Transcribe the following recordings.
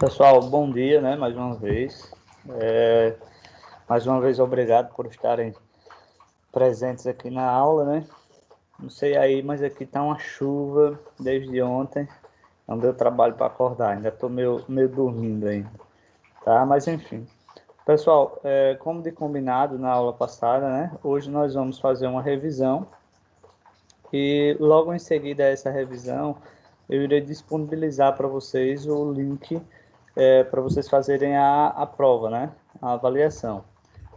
Pessoal, bom dia, né? Mais uma vez. Mais uma vez, obrigado por estarem presentes aqui na aula, né? Não sei aí, mas aqui tá uma chuva desde ontem. Não deu trabalho para acordar, ainda estou meio dormindo ainda, tá? Mas enfim. Pessoal, como de combinado na aula passada, né? Hoje nós vamos fazer uma revisão e logo em seguida a essa revisão eu irei disponibilizar para vocês o link para vocês fazerem a prova, né? A avaliação.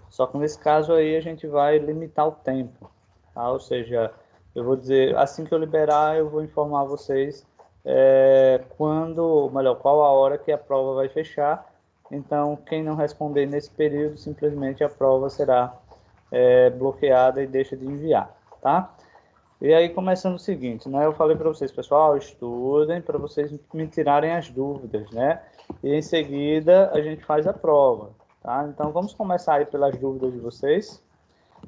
Só que nesse caso aí a gente vai limitar o tempo, tá? Ou seja, eu vou dizer, assim que eu liberar, eu vou informar vocês quando, melhor, qual a hora que a prova vai fechar. Então, quem não responder nesse período, simplesmente a prova será bloqueada e deixa de enviar, tá? E aí, começando o seguinte, né? Eu falei para vocês, pessoal, estudem para vocês me tirarem as dúvidas, né? E em seguida a gente faz a prova, tá? Então, vamos começar aí pelas dúvidas de vocês.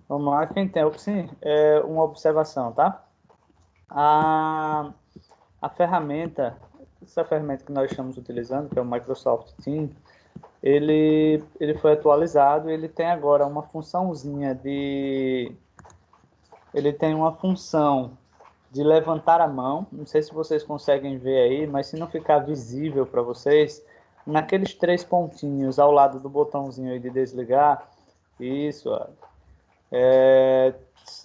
Vamos lá, quem tem, sim, uma observação, tá? A, a ferramenta, essa ferramenta que nós estamos utilizando, que é o Microsoft Teams, ele foi atualizado e ele tem agora uma funçãozinha de... Ele tem uma função de levantar a mão. Não sei se vocês conseguem ver aí, mas se não ficar visível para vocês, naqueles três pontinhos ao lado do botãozinho aí de desligar, isso, ó,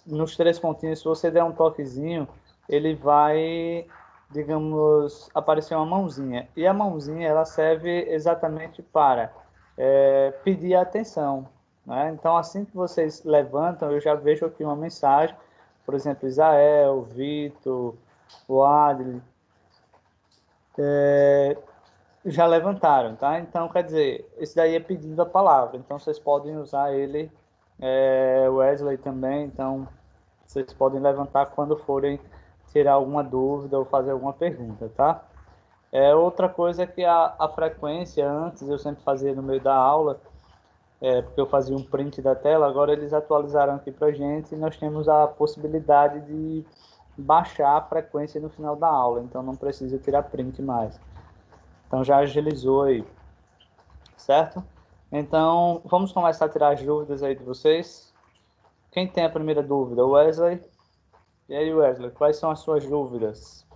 nos três pontinhos, se você der um toquezinho, ele vai, digamos, aparecer uma mãozinha. E a mãozinha, ela serve exatamente para pedir atenção, né? Então, assim que vocês levantam, eu já vejo aqui uma mensagem, por exemplo, Isael, Vitor, o Adli, já levantaram, tá? Então, quer dizer, esse daí é pedindo a palavra, então vocês podem usar ele, Wesley também, então vocês podem levantar quando forem tirar alguma dúvida ou fazer alguma pergunta, tá? Outra coisa é que a frequência, antes eu sempre fazia no meio da aula, porque eu fazia um print da tela, agora eles atualizaram aqui pra gente e nós temos a possibilidade de baixar a frequência no final da aula, então não precisa tirar print mais. Então já agilizou aí, certo? Então, vamos começar a tirar as dúvidas aí de vocês. Quem tem a primeira dúvida? Wesley? E aí, Wesley, quais são as suas dúvidas?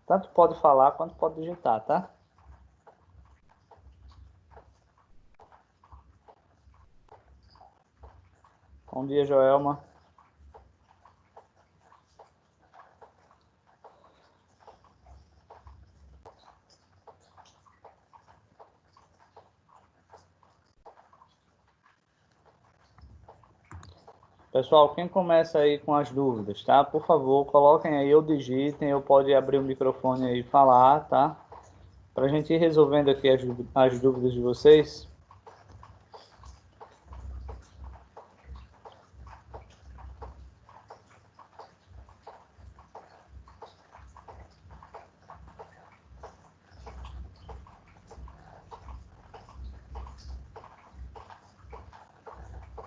Tanto pode falar quanto pode digitar, tá? Bom dia, Joelma. Pessoal, quem começa aí com as dúvidas, tá? Por favor, coloquem aí ou digitem, ou pode abrir o microfone aí e falar, tá? Para a gente ir resolvendo aqui as dúvidas de vocês.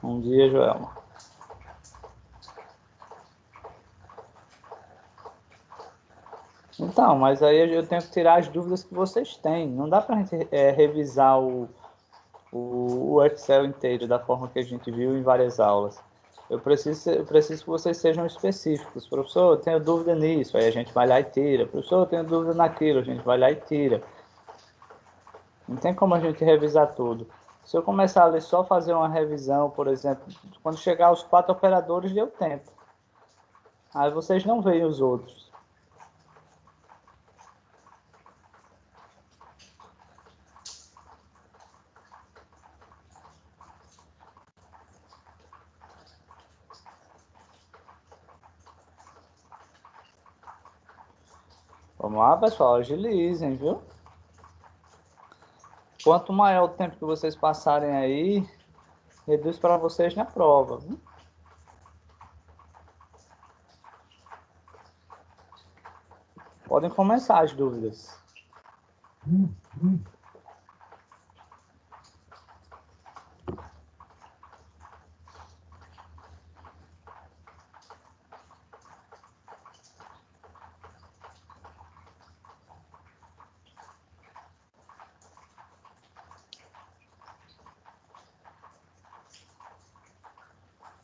Bom dia, Joelma. Então, mas aí eu tenho que tirar as dúvidas que vocês têm. Não dá para a gente revisar o Excel inteiro da forma que a gente viu em várias aulas. Eu preciso que vocês sejam específicos. Professor, eu tenho dúvida nisso, aí a gente vai lá e tira. Professor, eu tenho dúvida naquilo, a gente vai lá e tira. Não tem como a gente revisar tudo. Se eu começar a ler só fazer uma revisão, por exemplo, quando chegar aos 4 operadores, deu tempo. Aí vocês não veem os outros. Vamos lá, pessoal, agilizem, viu? Quanto maior o tempo que vocês passarem aí, reduz para vocês na prova, viu? Podem começar as dúvidas.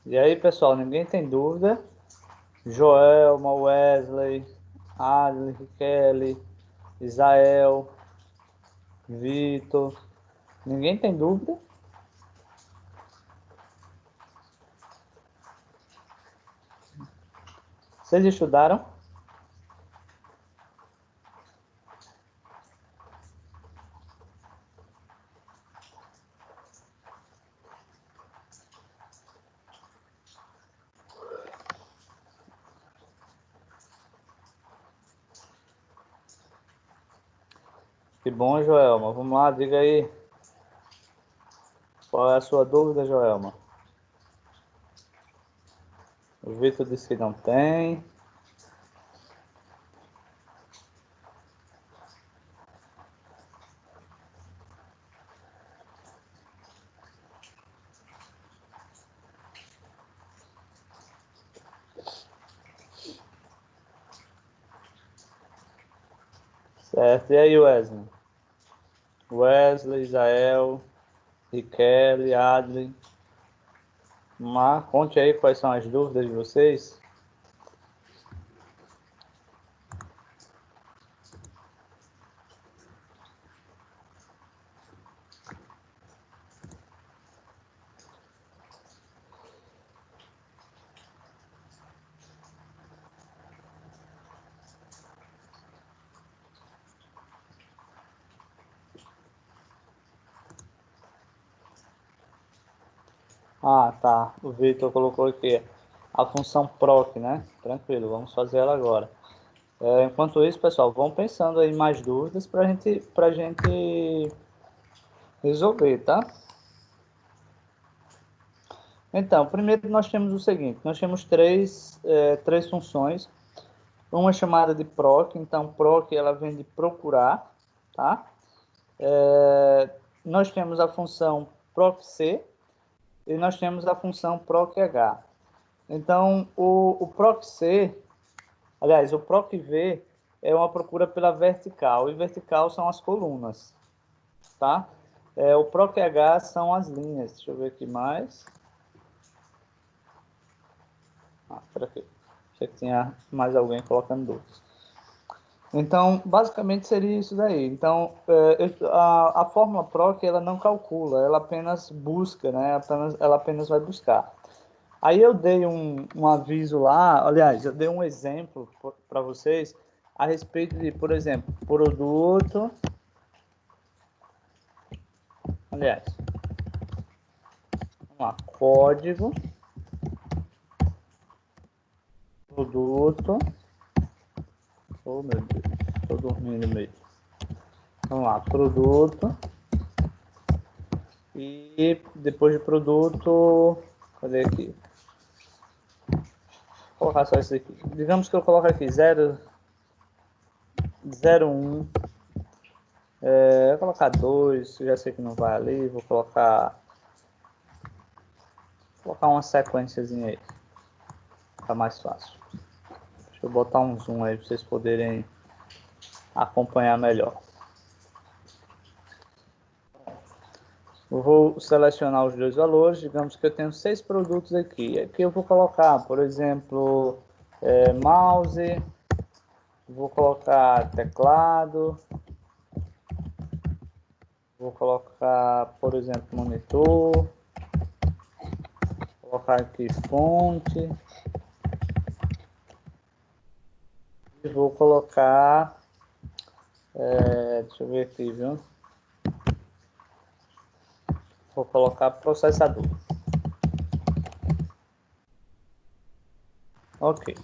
E aí, pessoal, ninguém tem dúvida? Joelma, Wesley, Adley, Kelly, Isael, Vitor. Ninguém tem dúvida? Vocês estudaram? Que bom, Joelma. Vamos lá, diga aí. Qual é a sua dúvida, Joelma? O Vitor disse que não tem. Certo. E aí, Wesley? Wesley, Isael, Riquelme, Adley. Conte aí quais são as dúvidas de vocês. Ah, tá. O Vitor colocou aqui a função proc, né? Tranquilo, vamos fazer ela agora. Enquanto isso, pessoal, vão pensando aí mais dúvidas para gente resolver, tá? Então, primeiro nós temos o seguinte, nós temos três funções. Uma chamada de proc, então proc ela vem de procurar, tá? Nós temos a função proc-c e nós temos a função proc-h. Então, o proc-c, aliás, o proc-v é uma procura pela vertical, e vertical são as colunas, tá? O proc-h são as linhas. Deixa eu ver aqui mais. Espera aqui. Achei que tinha mais alguém colocando dúvidas. Então, basicamente seria isso daí. Então, a fórmula proc ela não calcula, ela apenas busca, né? Ela apenas vai buscar. Aí eu dei um aviso lá, aliás, eu dei um exemplo para vocês a respeito de, por exemplo, produto. Aliás, vamos lá, código, produto. Oh, meu Deus, estou dormindo mesmo. Vamos lá, produto. E depois de produto, cadê aqui? Vou colocar só isso aqui. Digamos que eu coloco aqui 0,01. Vou colocar 2, já sei que não vai ali. Vou colocar uma sequenciazinha aí. Fica mais fácil. Deixa eu botar um zoom aí para vocês poderem acompanhar melhor. Eu vou selecionar os dois valores. Digamos que eu tenho 6 produtos aqui. Aqui eu vou colocar, por exemplo, mouse. Vou colocar teclado. Vou colocar, por exemplo, monitor. Vou colocar aqui fonte. E vou colocar... deixa eu ver aqui, viu? Vou colocar processador. Ok.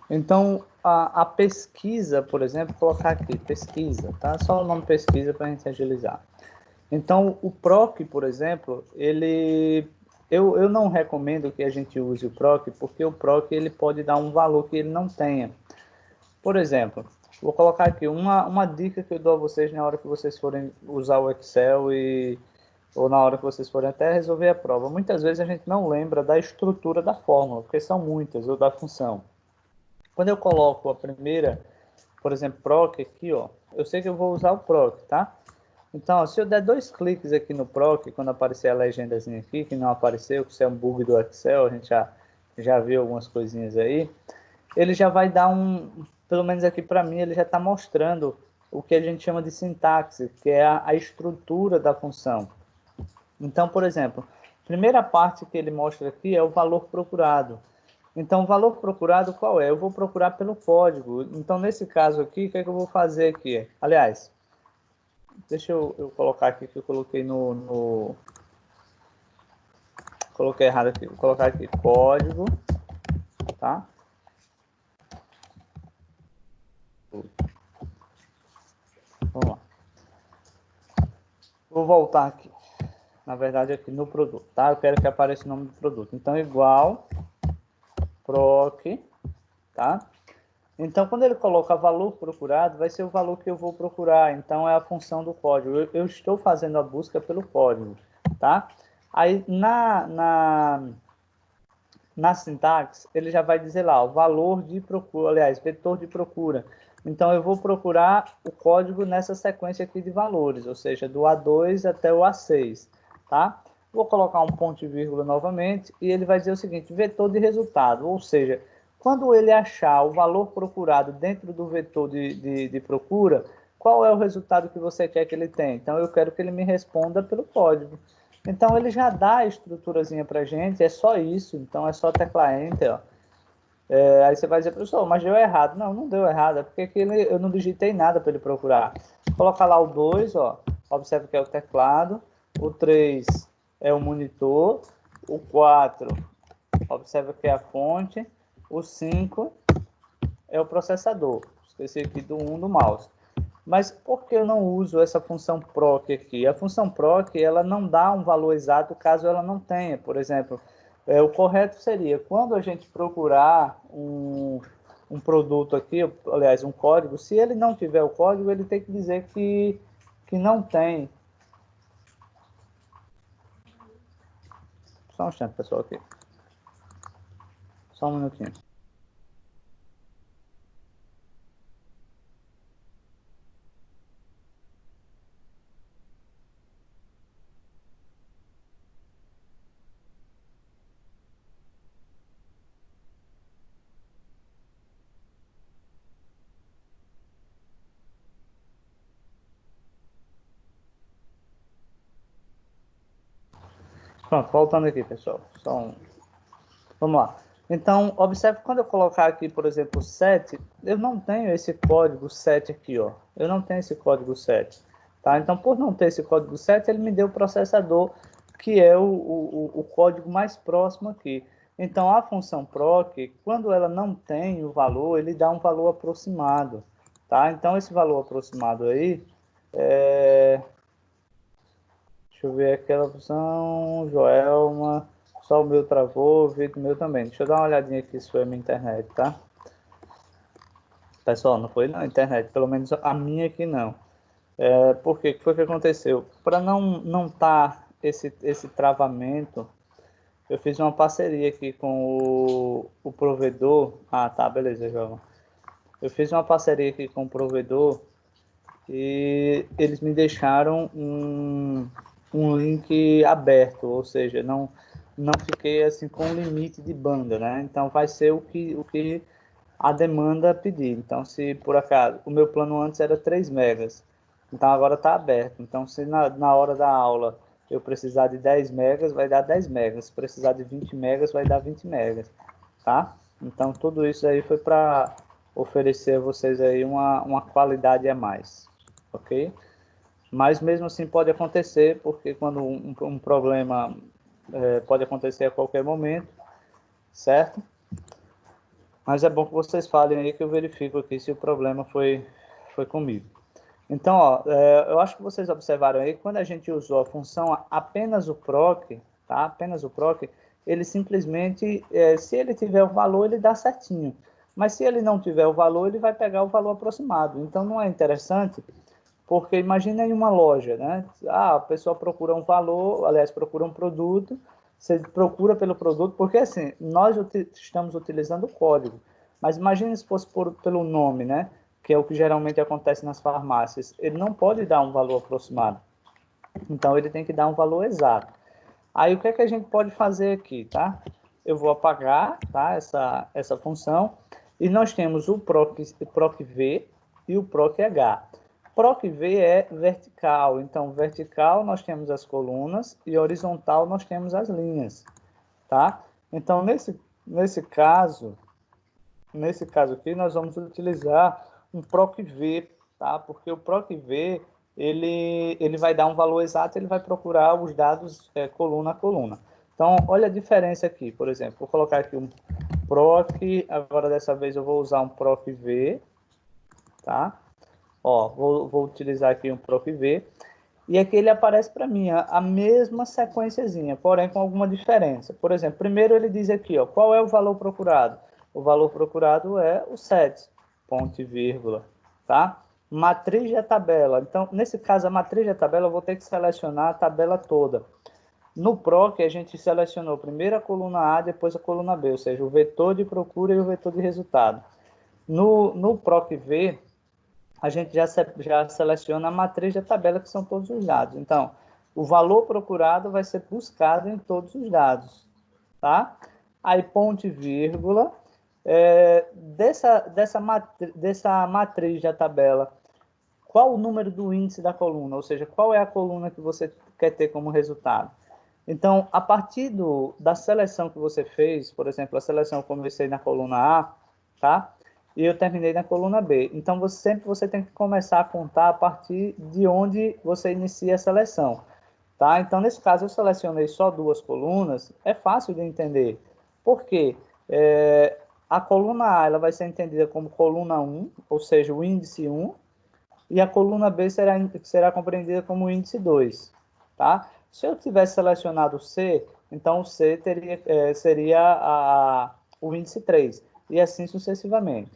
Então, a pesquisa, por exemplo, vou colocar aqui, pesquisa, tá? Só o nome pesquisa para a gente agilizar. Então, o PROC, por exemplo, eu não recomendo que a gente use o PROC, porque o PROC ele pode dar um valor que ele não tenha. Por exemplo, vou colocar aqui uma dica que eu dou a vocês na hora que vocês forem usar o Excel ou na hora que vocês forem até resolver a prova. Muitas vezes a gente não lembra da estrutura da fórmula, porque são muitas, ou da função. Quando eu coloco a primeira, por exemplo, proc aqui, ó, eu sei que eu vou usar o proc, tá? Então, ó, se eu der 2 cliques aqui no PROC, quando aparecer a legendazinha aqui, que não apareceu, que isso é um bug do Excel, a gente já viu algumas coisinhas aí, ele já vai dar pelo menos aqui para mim, ele já está mostrando o que a gente chama de sintaxe, que é a estrutura da função. Então, por exemplo, a primeira parte que ele mostra aqui é o valor procurado. Então, o valor procurado qual é? Eu vou procurar pelo código. Então, nesse caso aqui, o que é que eu vou fazer aqui? Aliás, deixa eu colocar aqui, que eu coloquei coloquei errado aqui. Vou colocar aqui código, tá? Vamos lá. Vou voltar aqui. Na verdade, aqui no produto, tá? Eu quero que apareça o nome do produto. Então, igual proc, tá? Então, quando ele coloca valor procurado, vai ser o valor que eu vou procurar. Então, é a função do código. Eu estou fazendo a busca pelo código, tá? Aí, na sintaxe, ele já vai dizer lá, o valor de procura, aliás, vetor de procura. Então, eu vou procurar o código nessa sequência aqui de valores, ou seja, do A2 até o A6, tá? Vou colocar um ponto e vírgula novamente, e ele vai dizer o seguinte, vetor de resultado, ou seja, quando ele achar o valor procurado dentro do vetor de procura, qual é o resultado que você quer que ele tenha? Então, eu quero que ele me responda pelo código. Então, ele já dá a estruturazinha para a gente, é só isso. Então, é só teclar Enter. Ó. Aí você vai dizer, professor, mas deu errado. Não, não deu errado, é porque aqui eu não digitei nada para ele procurar. Coloca lá o 2, ó, observa que é o teclado. O 3 é o monitor. O 4, observa que é a fonte. O 5 é o processador. Esqueci aqui do 1 do mouse. Mas por que eu não uso essa função proc aqui? A função proc, ela não dá um valor exato caso ela não tenha. Por exemplo, o correto seria, quando a gente procurar um produto aqui, aliás, um código, se ele não tiver o código, ele tem que dizer que não tem. Só um instante, pessoal, aqui. Só um minutinho. Pronto, voltando aqui, pessoal. Vamos lá. Então, observe que quando eu colocar aqui, por exemplo, 7, eu não tenho esse código 7 aqui, ó. Eu não tenho esse código 7. Tá? Então, por não ter esse código 7, ele me deu o processador, que é o código mais próximo aqui. Então, a função proc, quando ela não tem o valor, ele dá um valor aproximado. Tá? Então, esse valor aproximado aí, deixa eu ver aquela opção, Joelma... Só o meu travou, o vídeo meu também. Deixa eu dar uma olhadinha aqui se foi a minha internet, tá? Pessoal, não foi na internet, pelo menos a minha aqui não. Por quê? O que foi que aconteceu? Para não tá esse travamento, eu fiz uma parceria aqui com o provedor. Ah, tá, beleza, João. Eu fiz uma parceria aqui com o provedor e eles me deixaram um link aberto, ou seja, não fiquei assim com limite de banda, né? Então vai ser o que a demanda pedir. Então, se por acaso o meu plano antes era 3 megas, então agora está aberto. Então, se na hora da aula eu precisar de 10 megas, vai dar 10 megas. Se precisar de 20 megas, vai dar 20 megas, tá? Então, tudo isso aí foi para oferecer a vocês aí uma qualidade a mais, ok? Mas mesmo assim pode acontecer, porque quando um problema pode acontecer a qualquer momento, certo? Mas é bom que vocês falem aí que eu verifico aqui se o problema foi comigo. Então, ó, eu acho que vocês observaram aí que quando a gente usou a função apenas o proc, tá? Apenas o proc, ele simplesmente, se ele tiver o valor, ele dá certinho. Mas se ele não tiver o valor, ele vai pegar o valor aproximado. Então, não é interessante, porque imagina em uma loja, né? A pessoa procura um valor, aliás, procura um produto, você procura pelo produto, porque assim, nós estamos utilizando o código, mas imagine se fosse pelo nome, né? que é o que geralmente acontece nas farmácias, ele não pode dar um valor aproximado. Então, ele tem que dar um valor exato. Aí, o que é que a gente pode fazer aqui, tá? Eu vou apagar, tá, essa função. E nós temos o PROC-V e o PROC-H. PROC-V é vertical. Então, vertical nós temos as colunas e horizontal nós temos as linhas, tá? Então, nesse caso aqui, nós vamos utilizar um PROC-V, tá? Porque o PROC-V, ele vai dar um valor exato, ele vai procurar os dados coluna a coluna. Então, olha a diferença aqui, por exemplo, vou colocar aqui um PROC, agora dessa vez eu vou usar um PROC-V, tá? Ó, vou utilizar aqui um PROC-V, e aqui ele aparece para mim a mesma sequenciazinha, porém com alguma diferença. Por exemplo, primeiro ele diz aqui, ó, qual é o valor procurado? O valor procurado é o 7, ponto e vírgula, tá? Matriz da tabela. Então, nesse caso, a matriz da tabela, eu vou ter que selecionar a tabela toda. No PROC, a gente selecionou primeiro a coluna A, depois a coluna B, ou seja, o vetor de procura e o vetor de resultado. No PROC-V, a gente já seleciona a matriz da tabela, que são todos os dados. Então, o valor procurado vai ser buscado em todos os dados, tá? Aí, ponto e vírgula, dessa matriz da tabela, qual o número do índice da coluna? Ou seja, qual é a coluna que você quer ter como resultado? Então, a partir da seleção que você fez, por exemplo, a seleção eu comecei na coluna A, tá? E eu terminei na coluna B. Então, sempre você tem que começar a contar a partir de onde você inicia a seleção, tá? Então, nesse caso, eu selecionei só 2 colunas, é fácil de entender. Por quê? A coluna A ela vai ser entendida como coluna 1, ou seja, o índice 1, e a coluna B será compreendida como o índice 2, tá? Se eu tivesse selecionado C, então o C seria o índice 3, e assim sucessivamente.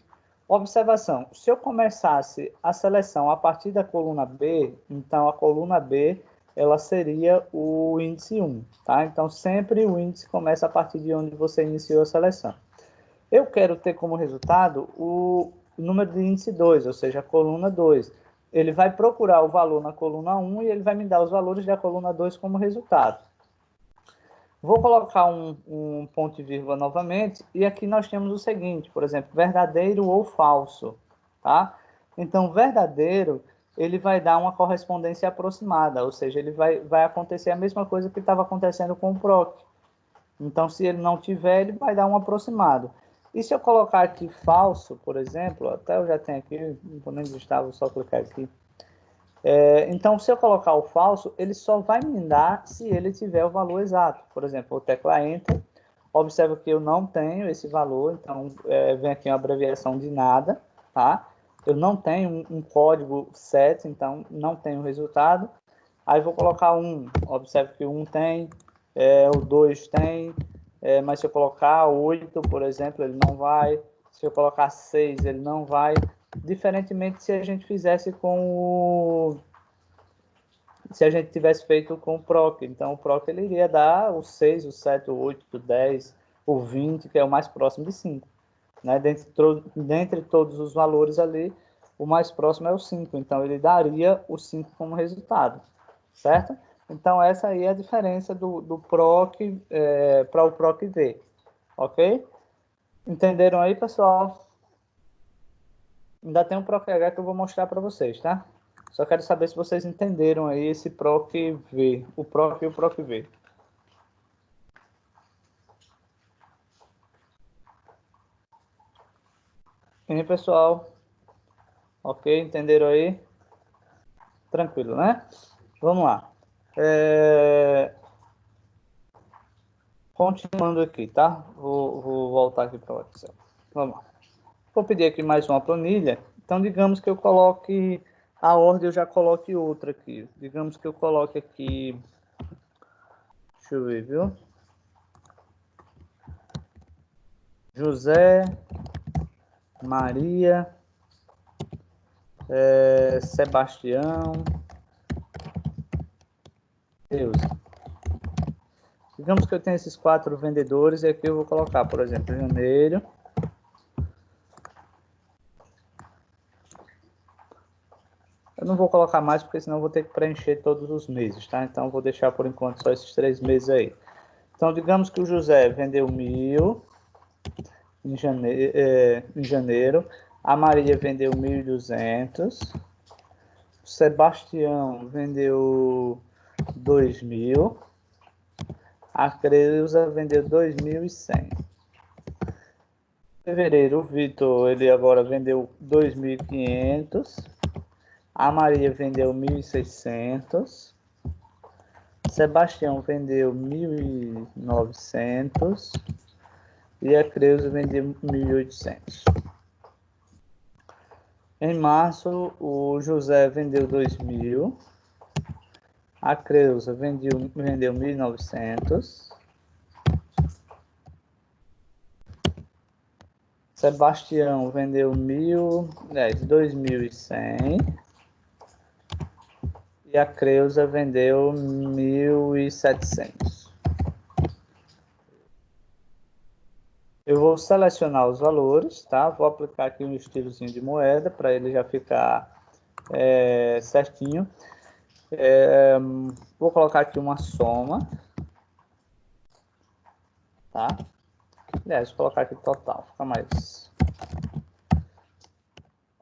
Observação, se eu começasse a seleção a partir da coluna B, então a coluna B ela seria o índice 1, tá? Então sempre o índice começa a partir de onde você iniciou a seleção. Eu quero ter como resultado o número de índice 2, ou seja, a coluna 2. Ele vai procurar o valor na coluna 1 e ele vai me dar os valores da coluna 2 como resultado. Vou colocar um ponto e vírgula novamente, e aqui nós temos o seguinte, por exemplo, verdadeiro ou falso, tá? Então, verdadeiro, ele vai dar uma correspondência aproximada, ou seja, ele vai acontecer a mesma coisa que estava acontecendo com o PROC. Então, se ele não tiver, ele vai dar um aproximado. E se eu colocar aqui falso, por exemplo, até eu já tenho aqui, não vou nem digitar, vou só clicar aqui. Então, se eu colocar o falso, ele só vai me dar se ele tiver o valor exato. Por exemplo, vou teclar Enter, observa que eu não tenho esse valor, então vem aqui uma abreviação de nada, tá? Eu não tenho um código set, então não tenho o resultado. Aí vou colocar 1, observa que o 1 tem, o 2 tem, mas se eu colocar 8, por exemplo, ele não vai. Se eu colocar 6, ele não vai. Diferentemente se a gente fizesse se a gente tivesse feito com o PROC. Então, o PROC ele iria dar o 6, o 7, o 8, o 10, o 20, que é o mais próximo de 5. Né? Dentre todos os valores ali, o mais próximo é o 5. Então, ele daria o 5 como resultado. Certo? Então, essa aí é a diferença do PROC para o PROC-V. Ok? Entenderam aí, pessoal? Ainda tem um PROC-H que eu vou mostrar para vocês, tá? Só quero saber se vocês entenderam aí esse PROC-V, o PROC e o PROC-V. E aí, pessoal? Ok, entenderam aí? Tranquilo, né? Vamos lá. Continuando aqui, tá? Vou voltar aqui para o Excel. Vamos lá. Vou pedir aqui mais uma planilha. Então, digamos que eu coloque a ordem, eu já coloque outra aqui. Digamos que eu coloque aqui... Deixa eu ver, viu? José, Maria, Sebastião, Deus. Digamos que eu tenho esses 4 vendedores e aqui eu vou colocar, por exemplo, janeiro, Eu não vou colocar mais, porque senão eu vou ter que preencher todos os meses, tá? Então, eu vou deixar por enquanto só esses 3 meses aí. Então, digamos que o José vendeu 1.000 em janeiro, a Maria vendeu 1.200, o Sebastião vendeu 2.000, a Creuza vendeu 2.100. Em fevereiro, o Vitor, ele agora vendeu 2.500, a Maria vendeu 1.600, Sebastião vendeu 1.900 e a Creuza vendeu 1.800. Em março, o José vendeu 2.000, a Creuza vendeu 1.900, Sebastião vendeu 2.100 e a Creuza vendeu 1.700. Eu vou selecionar os valores, tá? Vou aplicar aqui um estilozinho de moeda para ele já ficar certinho. Vou colocar aqui uma soma, tá? Aliás, vou colocar aqui total, fica mais...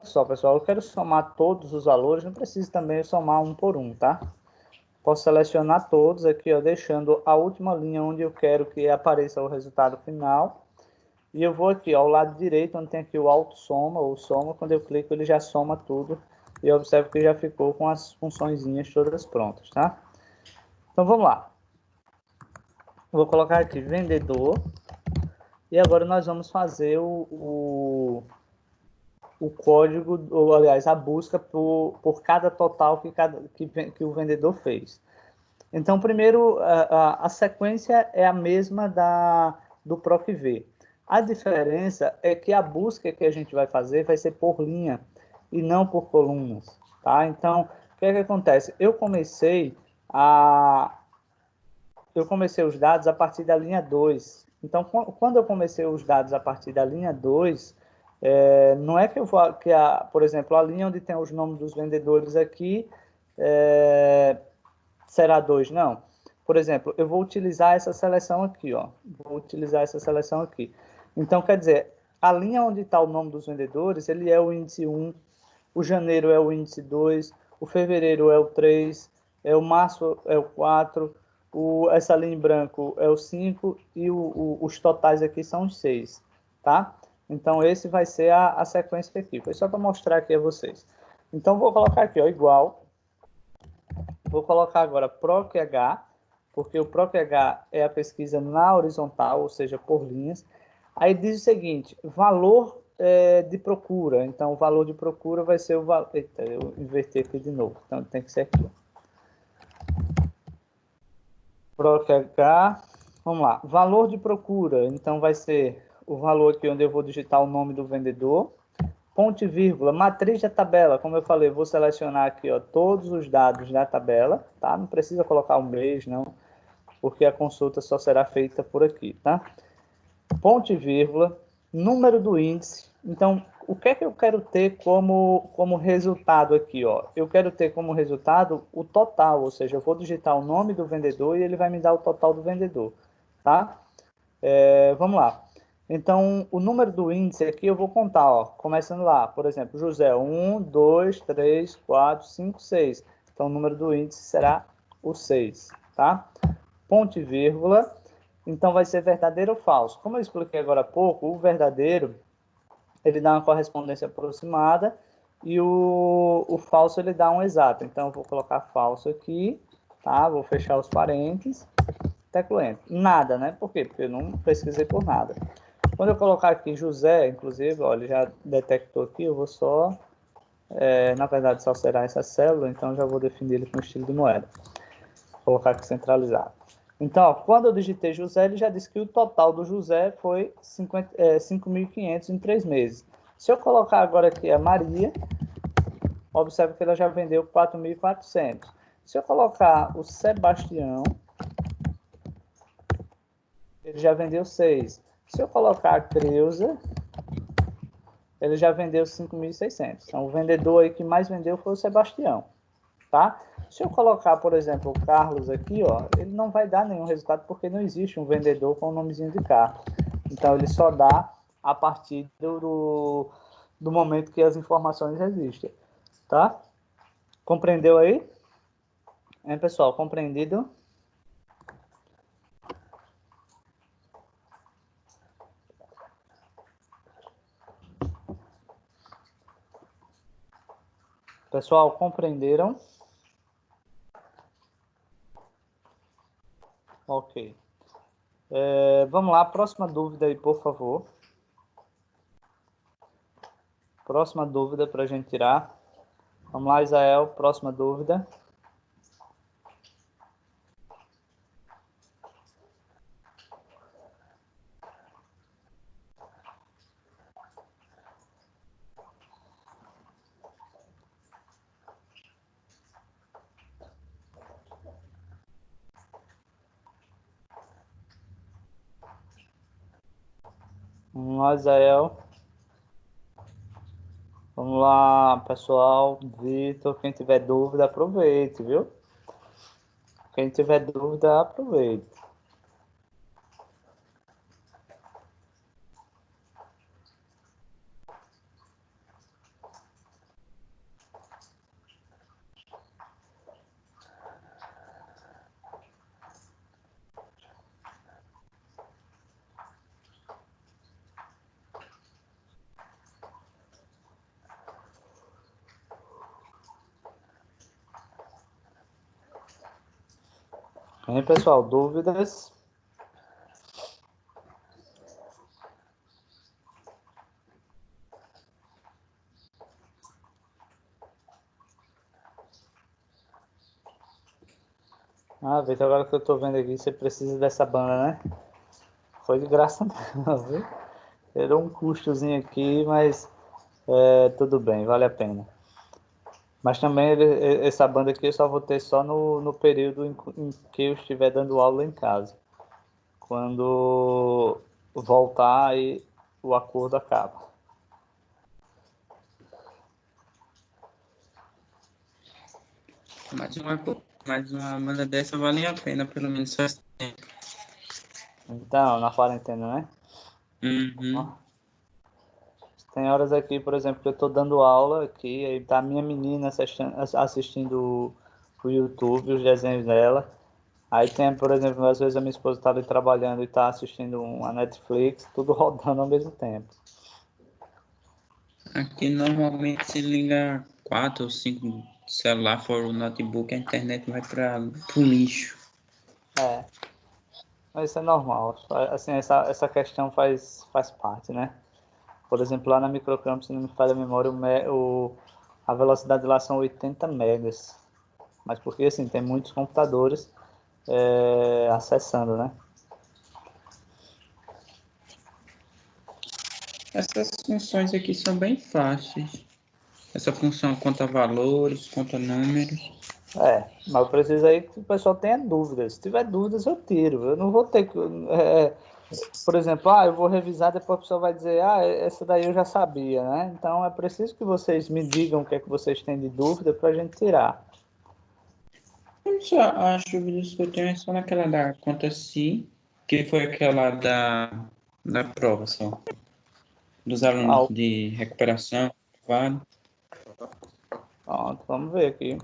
Só, pessoal, eu quero somar todos os valores, não preciso também somar um por um, tá? Posso selecionar todos aqui, ó, deixando a última linha onde eu quero que apareça o resultado final. E eu vou aqui, ó, ao lado direito, onde tem aqui o auto soma ou soma, quando eu clico ele já soma tudo. E eu observo que já ficou com as funçõezinhas todas prontas, tá? Então vamos lá. Vou colocar aqui vendedor. E agora nós vamos fazer o código, ou aliás, a busca por cada total que o vendedor fez. Então, primeiro, a sequência é a mesma do PROC-V. A diferença é que a busca que a gente vai fazer vai ser por linha e não por colunas, tá? Então, o que é que acontece? Eu comecei os dados a partir da linha 2. Então, quando eu comecei os dados a partir da linha 2, não é que eu vou... por exemplo, a linha onde tem os nomes dos vendedores aqui será 2, não. Por exemplo, eu vou utilizar essa seleção aqui, ó. Vou utilizar essa seleção aqui. Então, quer dizer, a linha onde está o nome dos vendedores, ele é o índice 1, o janeiro é o índice 2, o fevereiro é o 3, o março é o 4, essa linha em branco é o 5 e os totais aqui são os 6, tá? Então, esse vai ser a sequência aqui. Foi só para mostrar aqui a vocês. Então, vou colocar aqui, ó, igual. Vou colocar agora PROC-H, porque o PROC-H é a pesquisa na horizontal, ou seja, por linhas. Aí diz o seguinte, valor de procura. Então, o valor de procura vai ser o valor... Eita, eu inverti aqui de novo. Então, tem que ser aqui. PROC-H, vamos lá. Valor de procura. Então, vai ser o valor aqui onde eu vou digitar o nome do vendedor. Ponto e vírgula, matriz da tabela, como eu falei, vou selecionar aqui, ó, todos os dados da tabela, tá? Não precisa colocar um mês, não, porque a consulta só será feita por aqui, tá? Ponto e vírgula, número do índice. Então, o que é que eu quero ter como resultado aqui, ó? Eu quero ter como resultado o total, ou seja, eu vou digitar o nome do vendedor e ele vai me dar o total do vendedor, tá? Vamos lá. Então, o número do índice aqui eu vou contar, ó, começando lá. Por exemplo, José, 1, 2, 3, 4, 5, 6. Então, o número do índice será o 6, tá? Ponto e vírgula. Então, vai ser verdadeiro ou falso. Como eu expliquei agora há pouco, o verdadeiro, ele dá uma correspondência aproximada e o falso, ele dá um exato. Então, eu vou colocar falso aqui, tá? Vou fechar os parênteses. Tecla Enter. Nada, né? Por quê? Porque eu não pesquisei por nada. Quando eu colocar aqui José, inclusive, olha, já detectou aqui, eu vou só... na verdade, só será essa célula, então já vou definir ele com estilo de moeda. Vou colocar aqui centralizado. Então, ó, quando eu digitei José, ele já disse que o total do José foi 5.500 em 3 meses. Se eu colocar agora aqui a Maria, observe que ela já vendeu 4.400. Se eu colocar o Sebastião, ele já vendeu 6. Se eu colocar a Creuza, ele já vendeu 5.600. Então, o vendedor aí que mais vendeu foi o Sebastião, tá? Se eu colocar, por exemplo, o Carlos aqui, ó, ele não vai dar nenhum resultado porque não existe um vendedor com o nomezinho de Carlos. Então, ele só dá a partir do momento que as informações existem, tá? Compreendeu aí? Pessoal, compreendido? Pessoal, compreenderam? Ok. Vamos lá, próxima dúvida aí, por favor. Próxima dúvida para a gente tirar. Vamos lá, Isael, próxima dúvida. Vamos lá, Isael. Vamos lá, pessoal. Vitor, quem tiver dúvida, aproveite, viu? Quem tiver dúvida, aproveite. Hein, pessoal, dúvidas? Ah, Vitor, agora que eu tô vendo aqui, você precisa dessa banda, né? Foi de graça não, viu? Gerou um custozinho aqui, mas tudo bem, vale a pena. Mas também essa banda aqui eu só vou ter só no período em que eu estiver dando aula em casa. Quando voltar, aí o acordo acaba. Mas uma banda dessa vale a pena, pelo menos faz tempo. Então, na quarentena, né? Uhum. Tem horas aqui, por exemplo, que eu estou dando aula aqui, aí tá a minha menina assistindo o YouTube, os desenhos dela. Aí tem, por exemplo, às vezes a minha esposa está ali trabalhando e está assistindo a Netflix, tudo rodando ao mesmo tempo. Aqui normalmente se liga 4 ou 5 celular fora o notebook, a internet vai para o lixo. Mas isso é normal. Assim, essa questão faz parte, né? Por exemplo, lá na Microcampus, se não me falha a memória, a velocidade lá são 80 megas. Mas porque, assim, tem muitos computadores acessando, né? Essas funções aqui são bem fáceis. Essa função conta valores, conta números. Mas eu preciso aí que o pessoal tenha dúvidas. Se tiver dúvidas, eu tiro. Eu não vou ter que. Por exemplo, eu vou revisar, depois a pessoa vai dizer, essa daí eu já sabia, né? Então é preciso que vocês me digam o que é que vocês têm de dúvida para a gente tirar. As dúvidas que eu tenho é só naquela da conta si, que foi aquela da prova só. Dos alunos Ah, de recuperação, vale. pronto, vamos ver aqui.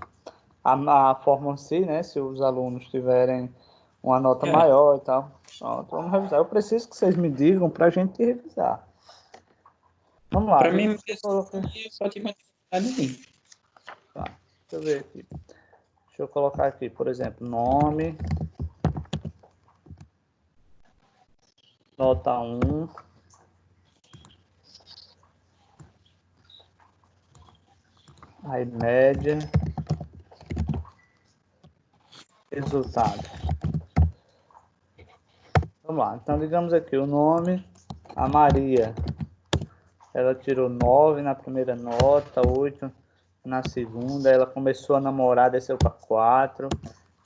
A forma em si, né? Se os alunos tiverem uma nota É, maior e tal. Pronto, vamos revisar. Eu preciso que vocês me digam para a gente revisar. Vamos lá, para mim, digamos que eu coloquei. eu só tive uma dificuldade ali. Tá, deixa eu ver aqui. Deixa eu colocar aqui, por exemplo, nome, nota 1. Aí média, resultado. Vamos lá, então digamos aqui o nome, a Maria, ela tirou 9 na primeira nota, 8 na segunda, ela começou a namorar, desceu para 4,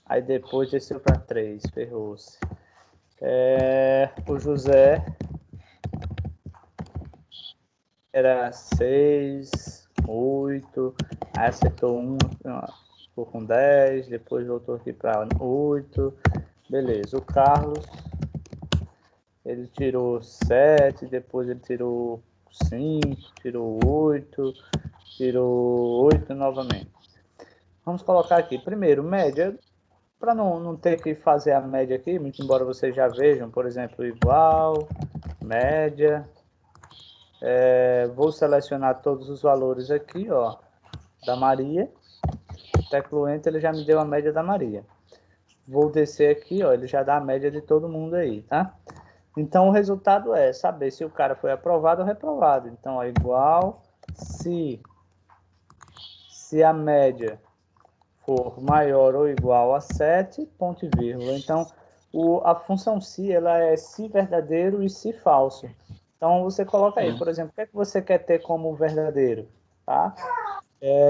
aí depois desceu para 3, ferrou-se. O José era 6, 8, aí acertou um, ficou com 10, depois voltou aqui para 8, beleza. O Carlos, ele tirou 7, depois ele tirou 5, tirou 8, tirou 8 novamente. Vamos colocar aqui, primeiro, média, para não ter que fazer a média aqui, muito embora vocês já vejam, por exemplo, igual, média. Vou selecionar todos os valores aqui, ó, da Maria. Teclo Enter, ele já me deu a média da Maria. Vou descer aqui, ó, ele já dá a média de todo mundo aí, tá? Então, o resultado é saber se o cara foi aprovado ou reprovado. Então, ó, igual se a média for maior ou igual a 7, ponto e vírgula. Então, a função se, ela é se verdadeiro e se falso. Então, você coloca aí, por exemplo, o que é que você quer ter como verdadeiro? Tá?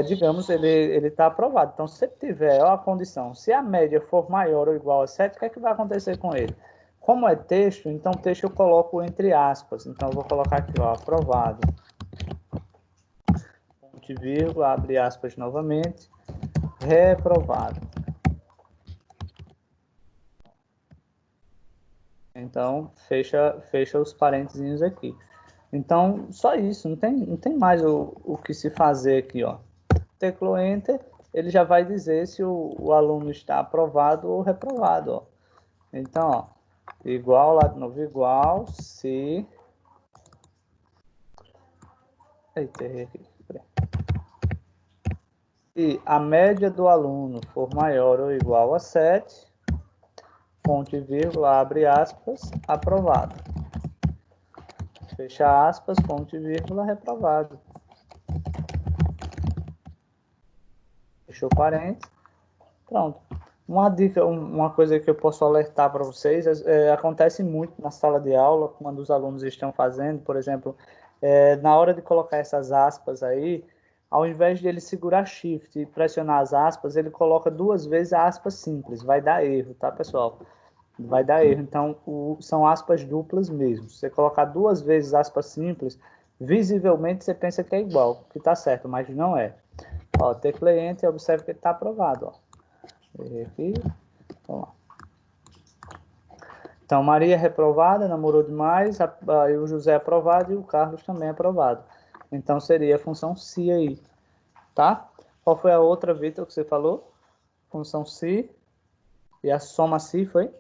Digamos, ele está aprovado. Então, se ele tiver a condição, se a média for maior ou igual a 7, o que é que vai acontecer com ele? Como é texto, então texto eu coloco entre aspas. Então, eu vou colocar aqui, ó, aprovado. Ponto e vírgula, abre aspas novamente. Reprovado. Então, fecha os parênteses aqui. Então, só isso, não tem mais o que se fazer aqui, ó. Teclou Enter, ele já vai dizer se o aluno está aprovado ou reprovado, ó. Então, ó, igual, lá de novo, igual, se... Eita, errei aqui. Se a média do aluno for maior ou igual a 7, ponto e vírgula, abre aspas, aprovado. Fecha aspas, ponto e vírgula, reprovado. Fechou parênteses. Pronto. Uma dica, uma coisa que eu posso alertar para vocês, acontece muito na sala de aula, quando os alunos estão fazendo, por exemplo, na hora de colocar essas aspas aí, ao invés de ele segurar Shift e pressionar as aspas, ele coloca 2 vezes a aspas simples. Vai dar erro, tá, pessoal? Vai dar erro. Então, são aspas duplas mesmo. Se você colocar 2 vezes aspas simples, visivelmente você pensa que é igual, que está certo, mas não é. Ó, tecla Enter, observe que ele está aprovado, ó. Aqui, vamos lá. Então, Maria é reprovada, namorou demais, aí o José é aprovado e o Carlos também é aprovado. Então, seria a função se aí, tá? Qual foi a outra, Vitor, que você falou? Função se e a soma se foi?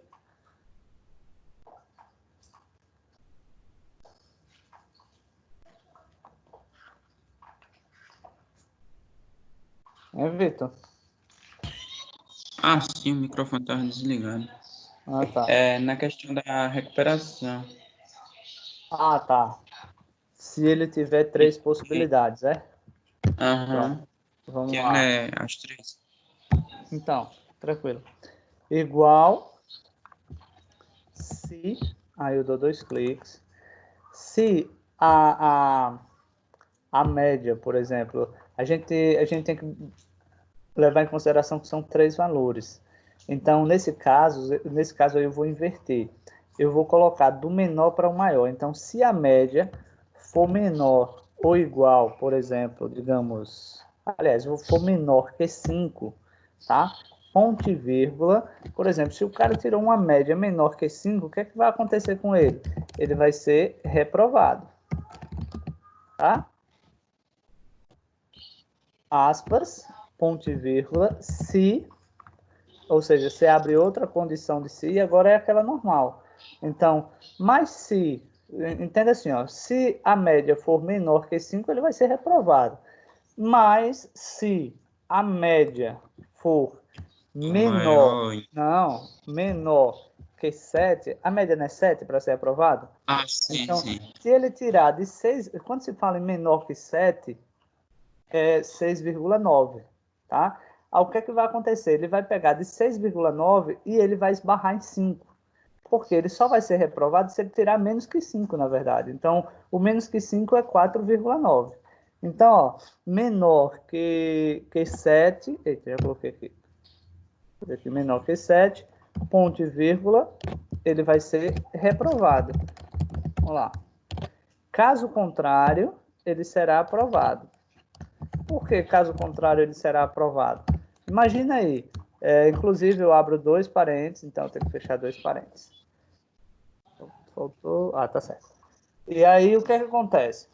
Vitor? Ah, sim, o microfone estava desligado. Ah, tá. Na questão da recuperação. Ah, tá. Se ele tiver 3 possibilidades, é? Aham. Vamos Que lá. é as 3. Então, tranquilo. Igual se, aí eu dou 2 cliques, se a média, por exemplo, a gente tem que levar em consideração que são 3 valores. Então, nesse caso eu vou inverter. Eu vou colocar do menor para o maior. Então, se a média for menor ou igual, por exemplo, digamos, aliás, for menor que 5, tá? Ponto e vírgula. Por exemplo, se o cara tirou uma média menor que 5, o que é que vai acontecer com ele? Ele vai ser reprovado. Tá? Aspas, ponto e vírgula, se, ou seja, você abre outra condição de se e agora é aquela normal. Então, mas se, entenda assim, ó, se a média for menor que 5, ele vai ser reprovado. Mas se a média for menor, menor que 7, a média não é 7 para ser aprovado? Ah, sim, então, sim. se ele tirar de 6, quando se fala em menor que 7, é 6,9, tá? Aí, o que é que vai acontecer? Ele vai pegar de 6,9 e ele vai esbarrar em 5, porque ele só vai ser reprovado se ele tirar menos que 5, na verdade. Então, o menos que 5 é 4,9. Então, ó, menor que 7, eita, já coloquei aqui, menor que 7, ponto e vírgula, ele vai ser reprovado. Vamos lá. Caso contrário, ele será aprovado. Por que, caso contrário, ele será aprovado? Imagina aí, inclusive eu abro 2 parênteses, então eu tenho que fechar 2 parênteses. Faltou... Ah, tá certo. E aí, o que é que acontece?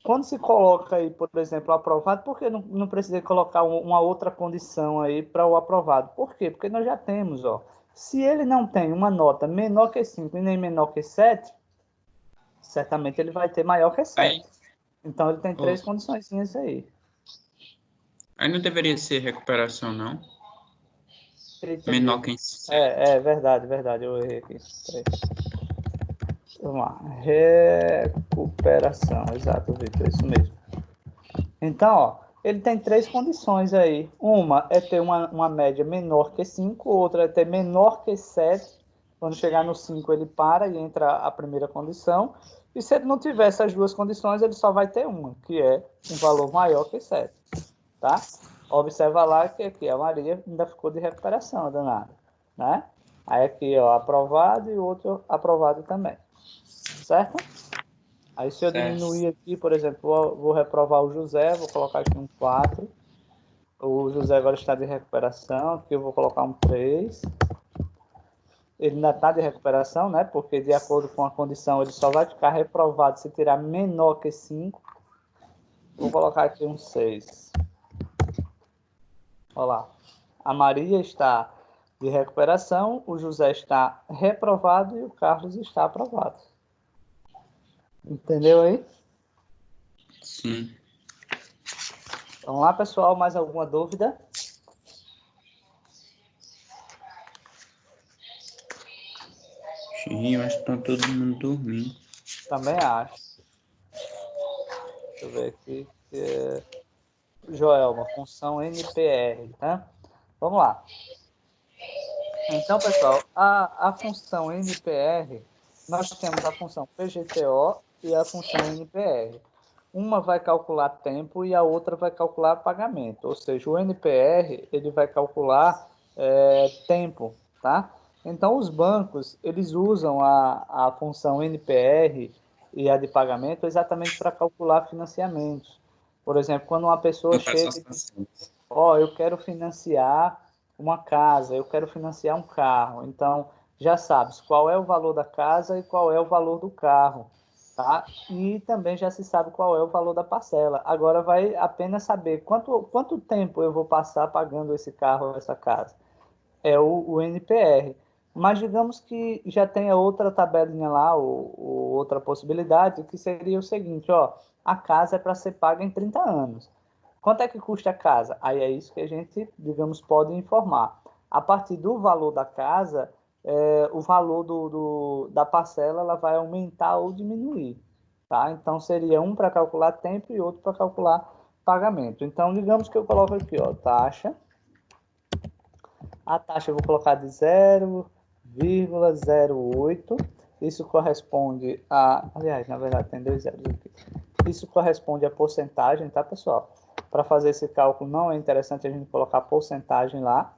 Quando se coloca aí, por exemplo, aprovado, por que não precisa colocar uma outra condição aí para o aprovado? Por quê? Porque nós já temos, ó, se ele não tem uma nota menor que 5 e nem menor que 7, certamente ele vai ter maior que 7. Então, ele tem 3 condições aí. Aí não deveria ser recuperação, não? Eita, Menor Deus. que 7. Verdade, eu errei aqui. Vamos lá. Recuperação, exato, Vitor, isso mesmo. Então, ó, ele tem 3 condições aí. Uma é ter uma média menor que 5, outra é ter menor que 7. Quando chegar no 5, ele para e entra a primeira condição. E se ele não tiver essas 2 condições, ele só vai ter uma, que é um valor maior que 7. Tá? Observa lá que aqui a Maria ainda ficou de recuperação, danada. Né? Aí aqui, ó, aprovado e outro aprovado também. Certo? Aí se eu diminuir aqui, por exemplo, vou reprovar o José, vou colocar aqui um 4. O José agora está de recuperação, aqui eu vou colocar um 3. Ele ainda está de recuperação, né? Porque de acordo com a condição, ele só vai ficar reprovado se tirar menor que 5. Vou colocar aqui um 6. Olha lá. A Maria está de recuperação, o José está reprovado e o Carlos está aprovado. Entendeu aí? Sim. Vamos lá, pessoal. Mais alguma dúvida? Sim, eu acho que está todo mundo dormindo. Também acho. Deixa eu ver aqui. Joelma, função NPR, tá? Vamos lá. Então, pessoal, a função NPR, nós temos a função PGTO e a função NPR. Uma vai calcular tempo e a outra vai calcular pagamento. Ou seja, o NPR ele vai calcular tempo, tá? Então, os bancos eles usam a função NPR e a de pagamento exatamente para calcular financiamentos. Por exemplo, quando uma pessoa chega e diz, ó, eu quero financiar uma casa, eu quero financiar um carro. Então, já sabes qual é o valor da casa e qual é o valor do carro, tá? E também já se sabe qual é o valor da parcela. Agora vai apenas saber quanto tempo eu vou passar pagando esse carro ou essa casa. É o NPR. Mas digamos que já tenha outra tabelinha lá, ou outra possibilidade, que seria o seguinte, ó, a casa é para ser paga em 30 anos. Quanto é que custa a casa? Aí é isso que a gente, digamos, pode informar. A partir do valor da casa, o valor da parcela ela vai aumentar ou diminuir. Tá? Então, seria um para calcular tempo e outro para calcular pagamento. Então, digamos que eu coloco aqui, ó, taxa. A taxa eu vou colocar de 0,08. Isso corresponde a... Aliás, na verdade, tem 2 zeros aqui. Isso corresponde à porcentagem, tá, pessoal? Para fazer esse cálculo não é interessante a gente colocar porcentagem lá.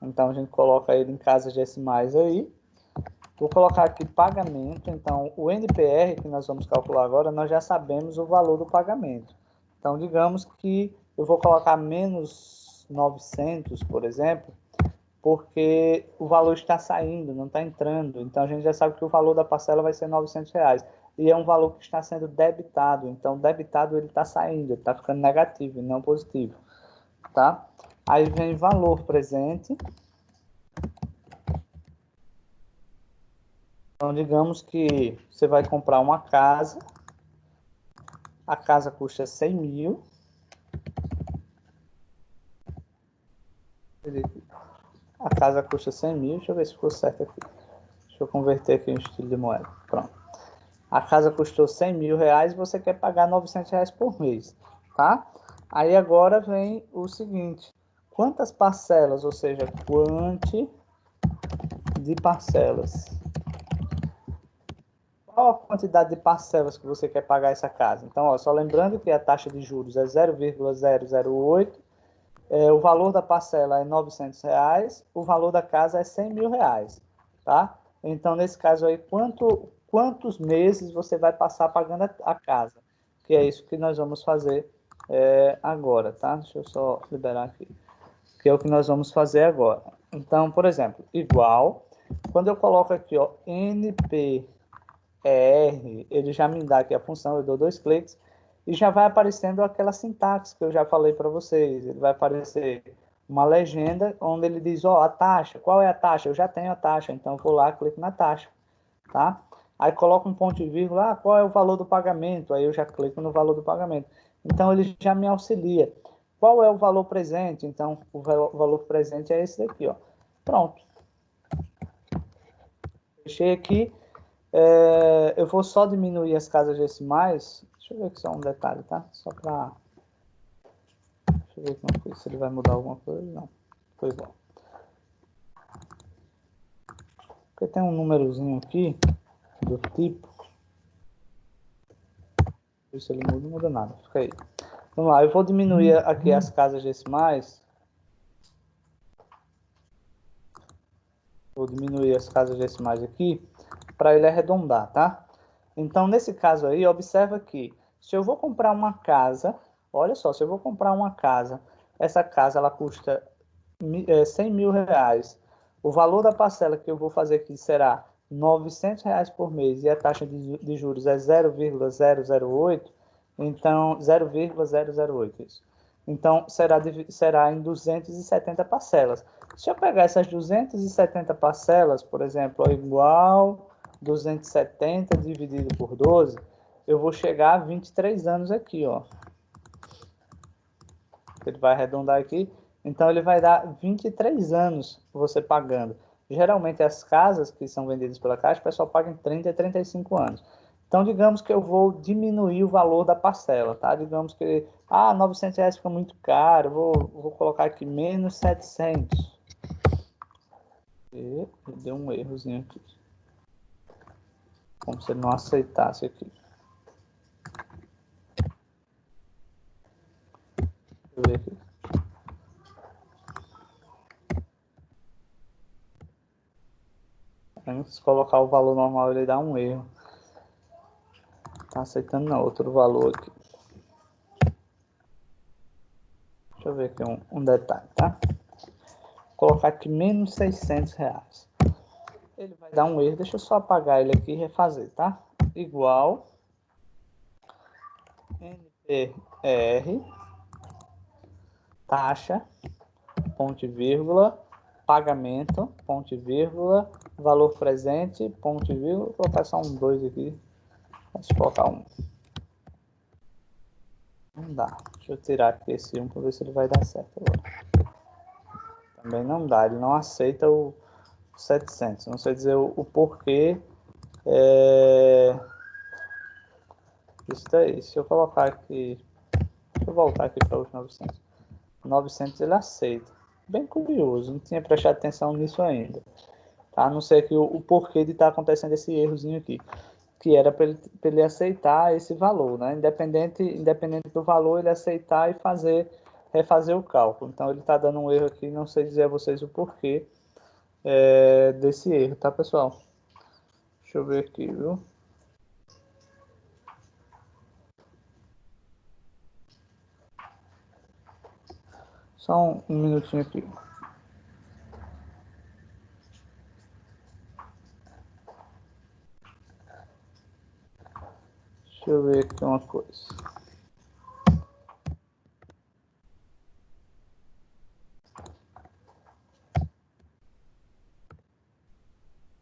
Então, a gente coloca ele em casas decimais aí. Vou colocar aqui pagamento. Então, o NPR que nós vamos calcular agora, nós já sabemos o valor do pagamento. Então, digamos que eu vou colocar menos 900, por exemplo, porque o valor está saindo, não está entrando. Então, a gente já sabe que o valor da parcela vai ser R$900. E é um valor que está sendo debitado. Então, debitado ele está saindo, ele está ficando negativo e não positivo. Tá? Aí vem valor presente. Então, digamos que você vai comprar uma casa. A casa custa 100 mil. A casa custa 100 mil. Deixa eu ver se ficou certo aqui. Deixa eu converter aqui em estilo de moeda. Pronto. A casa custou 100 mil reais e você quer pagar 900 reais por mês, tá? Aí agora vem o seguinte, quantas parcelas, ou seja, quanti de parcelas? Qual a quantidade de parcelas que você quer pagar essa casa? Então, ó, só lembrando que a taxa de juros é 0,008, o valor da parcela é 900 reais, o valor da casa é 100 mil reais, tá? Então, nesse caso aí, quantos meses você vai passar pagando a casa. Que é isso que nós vamos fazer agora, tá? Deixa eu só liberar aqui. Que é o que nós vamos fazer agora. Então, por exemplo, igual, quando eu coloco aqui, ó, NPER, ele já me dá aqui a função, eu dou 2 cliques, e já vai aparecendo aquela sintaxe que eu já falei para vocês. Ele vai aparecer uma legenda onde ele diz, ó, a taxa, qual é a taxa? Eu já tenho a taxa, então eu vou lá, clico na taxa, tá? Aí coloca um ponto e vírgula, qual é o valor do pagamento? Aí eu já clico no valor do pagamento. Então ele já me auxilia. Qual é o valor presente? Então o valor presente é esse daqui, ó. Pronto. Fechei aqui. Eu vou só diminuir as casas decimais. Deixa eu ver aqui só um detalhe, tá? Só para... Deixa eu ver como foi, se ele vai mudar alguma coisa. Não, foi bom. Porque tem um númerozinho aqui do tipo. Se ele muda, não muda nada. Fica aí. Vamos lá, eu vou diminuir aqui as casas decimais. Vou diminuir as casas decimais aqui para ele arredondar, tá? Então, nesse caso aí, observa que se eu vou comprar uma casa, olha só, se eu vou comprar uma casa, essa casa ela custa 100 mil reais. O valor da parcela que eu vou fazer aqui será 900 reais por mês e a taxa de juros é 0,008, então 0,008 isso. Então será em 270 parcelas. Se eu pegar essas 270 parcelas, por exemplo, igual 270 dividido por 12, eu vou chegar a 23 anos aqui, ó. Ele vai arredondar aqui. Então, ele vai dar 23 anos você pagando. Geralmente, as casas que são vendidas pela Caixa, o pessoal paga em 30 a 35 anos. Então, digamos que eu vou diminuir o valor da parcela, tá? Digamos que, 900 reais fica muito caro, vou colocar aqui menos 700. E deu um errozinho aqui. Como se ele não aceitasse aqui. Deixa eu ver aqui. Se colocar o valor normal, ele dá um erro. Tá aceitando não, outro valor aqui. Deixa eu ver aqui um detalhe, tá? Vou colocar aqui menos 600 reais. Ele vai dar um erro, deixa eu só apagar ele aqui e refazer, tá? Igual NPR, taxa, ponto e vírgula, pagamento, ponto e vírgula, valor presente, ponto e vírgula. Vou colocar só um 2 aqui. Deixa eu colocar um. Não dá. Deixa eu tirar aqui esse 1 para ver se ele vai dar certo agora. Também não dá, ele não aceita o 700. Não sei dizer o porquê. Isso daí. Se eu colocar aqui... Deixa eu voltar aqui para os 900. 900 ele aceita. Bem curioso, não tinha prestado atenção nisso ainda. Tá? Não sei aqui o porquê de estar acontecendo esse errozinho aqui. Que era para ele aceitar esse valor, né? Independente do valor, ele aceitar e refazer o cálculo. Então, ele está dando um erro aqui, não sei dizer a vocês o porquê desse erro, tá, pessoal? Deixa eu ver aqui, viu? Só um minutinho aqui. Deixa eu ver aqui uma coisa.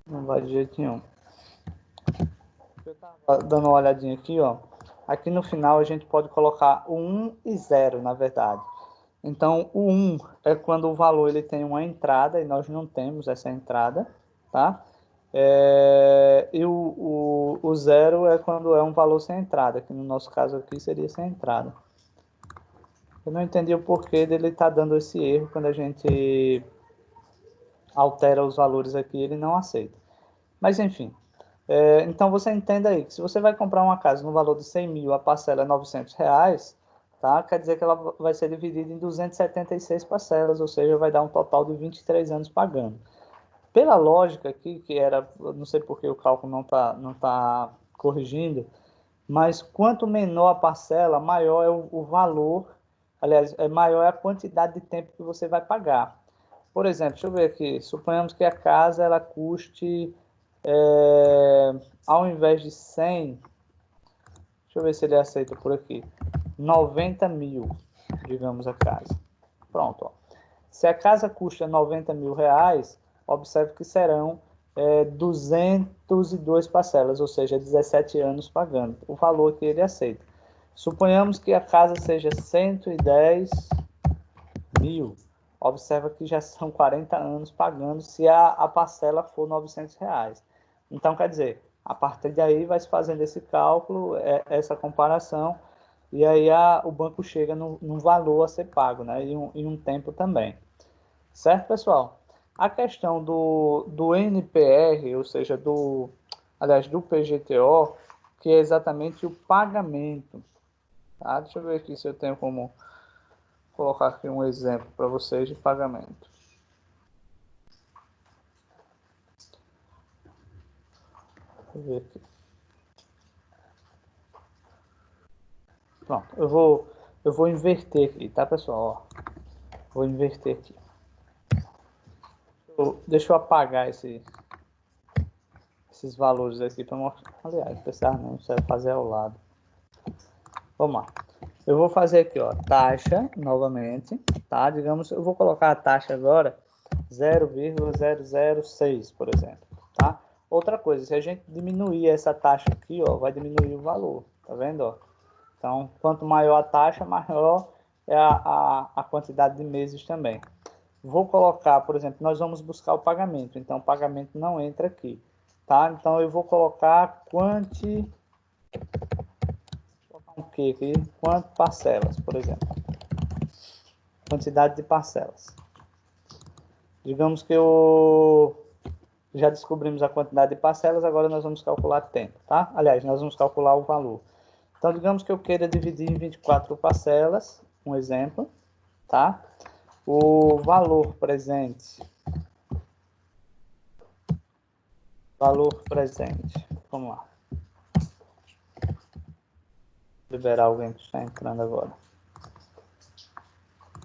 Não vai de jeito nenhum. Eu tava dando uma olhadinha aqui, ó. Aqui no final a gente pode colocar o 1 e 0, na verdade. Então, o 1 é quando o valor ele tem uma entrada e nós não temos essa entrada, tá? E o 0 é quando é um valor sem entrada, que no nosso caso aqui seria sem entrada. Eu não entendi o porquê dele estar dando esse erro quando a gente altera os valores aqui, ele não aceita. Mas, enfim. Então, você entenda aí que se você vai comprar uma casa no valor de 100 mil, a parcela é 900 reais, tá? Quer dizer que ela vai ser dividida em 276 parcelas, ou seja, vai dar um total de 23 anos pagando. Pela lógica aqui, que era, não sei porque o cálculo não tá corrigindo, mas quanto menor a parcela, maior é o valor, aliás, maior é a quantidade de tempo que você vai pagar. Por exemplo, deixa eu ver aqui, suponhamos que a casa ela custe, ao invés de 100, deixa eu ver se ele aceita por aqui, 90 mil, digamos a casa. Pronto, ó. Se a casa custa 90 mil reais, observe que serão 202 parcelas, ou seja, 17 anos pagando, o valor que ele aceita. Suponhamos que a casa seja 110 mil, observa que já são 40 anos pagando se a parcela for 900 reais. Então, quer dizer, a partir daí vai se fazendo esse cálculo, essa comparação, e aí o banco chega num valor a ser pago, né? E um tempo também. Certo, pessoal? A questão do NPR, ou seja, aliás, do PGTO, que é exatamente o pagamento. Tá? Deixa eu ver aqui se eu tenho como colocar aqui um exemplo para vocês de pagamento. Deixa eu ver aqui. Pronto, eu vou inverter aqui, tá, pessoal? Ó, vou inverter aqui. Deixa eu apagar esses valores aqui para mostrar. Aliás, precisar não, você vai fazer ao lado. Vamos lá. Eu vou fazer aqui, ó, taxa, novamente, tá? Digamos, eu vou colocar a taxa agora 0,006, por exemplo, tá? Outra coisa, se a gente diminuir essa taxa aqui, ó, vai diminuir o valor, tá vendo, ó? Então, quanto maior a taxa, maior é a quantidade de meses também. Vou colocar, por exemplo, nós vamos buscar o pagamento, então o pagamento não entra aqui, tá? Então, eu vou colocar aqui, quanto parcelas, por exemplo. Quantidade de parcelas. Digamos que já descobrimos a quantidade de parcelas, agora nós vamos calcular tempo, tá? Aliás, nós vamos calcular o valor. Então, digamos que eu queira dividir em 24 parcelas, um exemplo, tá? O valor presente. Vamos lá. Vou liberar alguém que está entrando agora.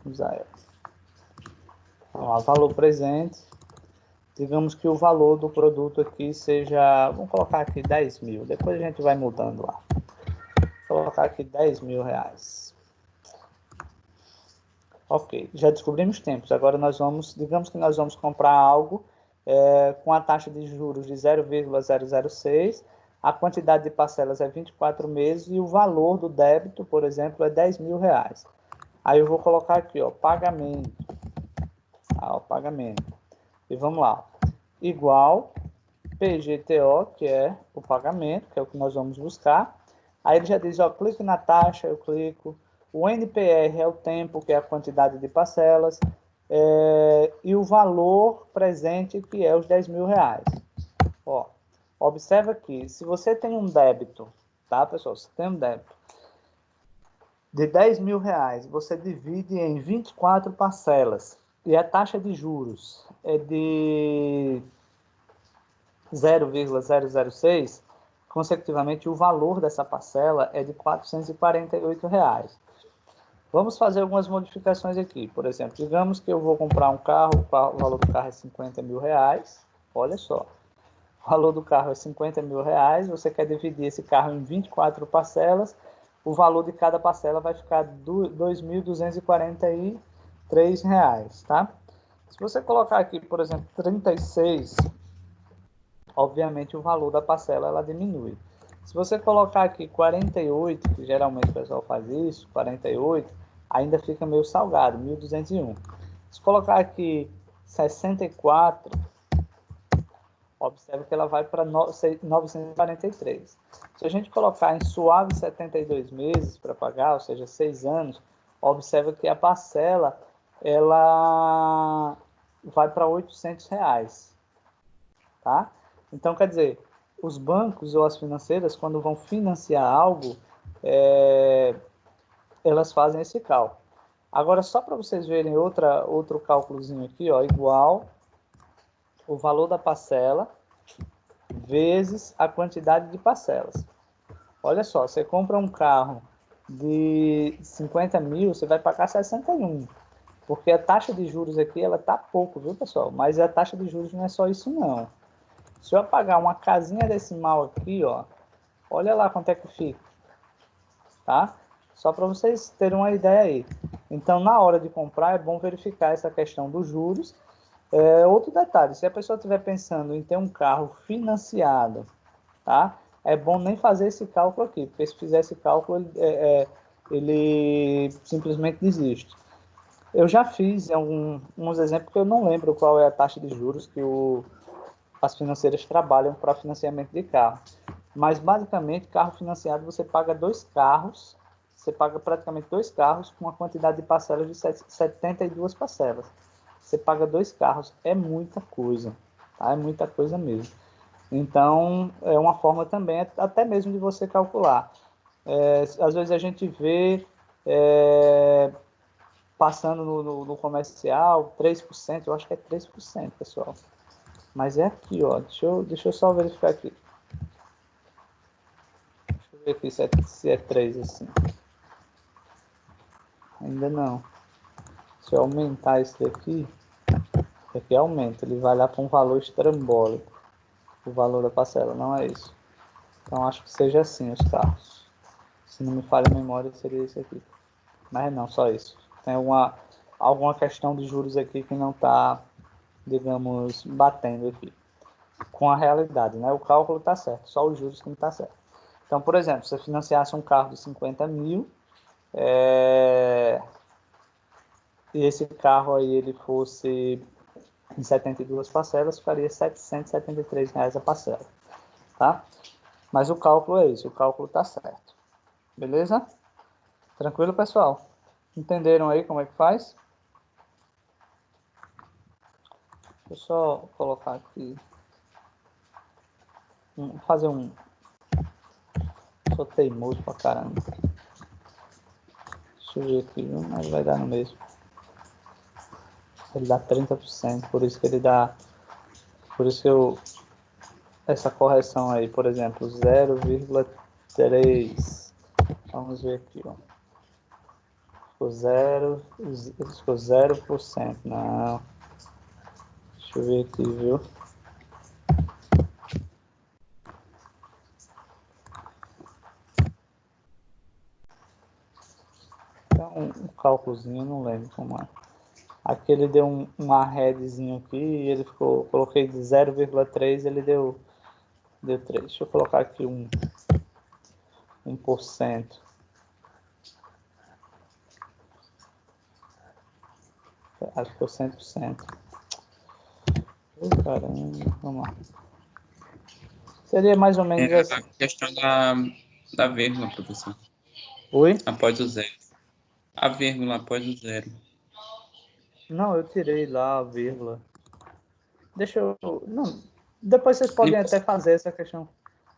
Usar ela. Vamos lá, valor presente. Digamos que o valor do produto aqui seja, vamos colocar aqui 10 mil, depois a gente vai mudando lá. Vou colocar aqui 10 mil reais. Ok, já descobrimos tempos, agora digamos que nós vamos comprar algo com a taxa de juros de 0,006, a quantidade de parcelas é 24 meses e o valor do débito, por exemplo, é 10 mil reais. Aí eu vou colocar aqui, ó, pagamento. Tá, ó, pagamento. E vamos lá. Igual PGTO, que é o pagamento, que é o que nós vamos buscar. Aí ele já diz, ó, clique na taxa, eu clico. O NPR é o tempo, que é a quantidade de parcelas. E o valor presente, que é os 10 mil reais. Ó, observa aqui, se você tem um débito, tá, pessoal? Se tem um débito de 10 mil reais, você divide em 24 parcelas. E a taxa de juros é de 0,006, consecutivamente o valor dessa parcela é de R$ 448. Vamos fazer algumas modificações aqui. Por exemplo, digamos que eu vou comprar um carro, o valor do carro é 50 mil reais. Olha só, o valor do carro é 50 mil reais, você quer dividir esse carro em 24 parcelas, o valor de cada parcela vai ficar R$ 2.243, tá? Se você colocar aqui, por exemplo, 36, obviamente o valor da parcela ela diminui. Se você colocar aqui 48, que geralmente o pessoal faz isso, 48, ainda fica meio salgado, 1.201. Se colocar aqui 64, observe que ela vai para 943. Se a gente colocar em suave 72 meses para pagar, ou seja, 6 anos, observe que a parcela ela vai para R$ 800, tá? Então, quer dizer, os bancos ou as financeiras, quando vão financiar algo, elas fazem esse cálculo. Agora, só para vocês verem outro cálculozinho aqui, ó, igual o valor da parcela vezes a quantidade de parcelas. Olha só, você compra um carro de 50 mil, você vai pagar 61. Porque a taxa de juros aqui, ela tá pouco, viu, pessoal? Mas a taxa de juros não é só isso, não. Se eu pagar uma casinha decimal aqui, ó, olha lá quanto é que fica, tá? Só para vocês terem uma ideia aí. Então, na hora de comprar, é bom verificar essa questão dos juros. Outro detalhe, se a pessoa estiver pensando em ter um carro financiado, tá? É bom nem fazer esse cálculo aqui, porque se fizer esse cálculo, ele simplesmente desiste. Eu já fiz uns exemplos que eu não lembro qual é a taxa de juros que as financeiras trabalham para financiamento de carro. Mas, basicamente, carro financiado, você paga 2 carros, você paga praticamente 2 carros com uma quantidade de parcelas de 72 parcelas. Você paga 2 carros, é muita coisa, tá? É muita coisa mesmo. Então, é uma forma também, até mesmo de você calcular. Às vezes a gente vê passando no comercial 3%, eu acho que é 3%, pessoal. Mas é aqui, ó. Deixa eu só verificar aqui. Deixa eu ver aqui se é 3 assim. Ainda não. Se eu aumentar esse daqui aumenta. Ele vai lá para um valor estrambólico. O valor da parcela, não é isso. Então acho que seja assim os carros. Se não me falha a memória, seria esse aqui. Mas não, só isso. Tem alguma questão de juros aqui que não está, digamos, batendo aqui com a realidade, né? O cálculo está certo, só os juros que não está certo. Então, por exemplo, se você financiasse um carro de 50 mil, e esse carro aí ele fosse em 72 parcelas, ficaria R$ 773 a parcela, tá? Mas o cálculo é isso, o cálculo está certo. Beleza? Tranquilo, pessoal? Entenderam aí como é que faz? Deixa eu só colocar aqui, fazer um... Sou teimoso pra caramba. Deixa eu ver aqui, mas vai dar no mesmo. Ele dá 30%, por isso que ele dá... Por isso que eu... Essa correção aí, por exemplo, 0,3. Vamos ver aqui, ó. Ficou 0%. Não. Deixa eu ver aqui, viu? Então, um cálculozinho, não lembro como é. Aqui ele deu um arredzinho aqui e ele ficou... Coloquei de 0,3, ele deu 3. Deixa eu colocar aqui 1%. Acho que foi 100%. Caramba, vamos lá. Seria mais ou menos assim. A questão da vírgula, professor. Oi? Após o zero. A vírgula após o zero. Não, eu tirei lá a vírgula. Deixa eu... Não, depois vocês podem até fazer essa questão.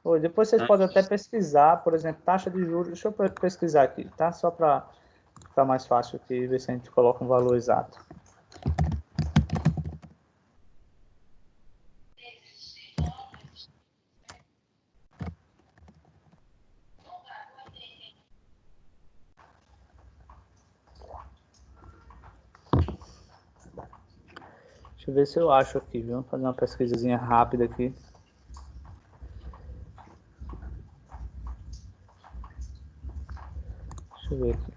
Oi, depois vocês podem até pesquisar, por exemplo, taxa de juros. Deixa eu pesquisar aqui, tá? Só para ficar mais fácil aqui, ver se a gente coloca um valor exato. Deixa eu ver se eu acho aqui, viu? Vou fazer uma pesquisazinha rápida aqui. Deixa eu ver aqui.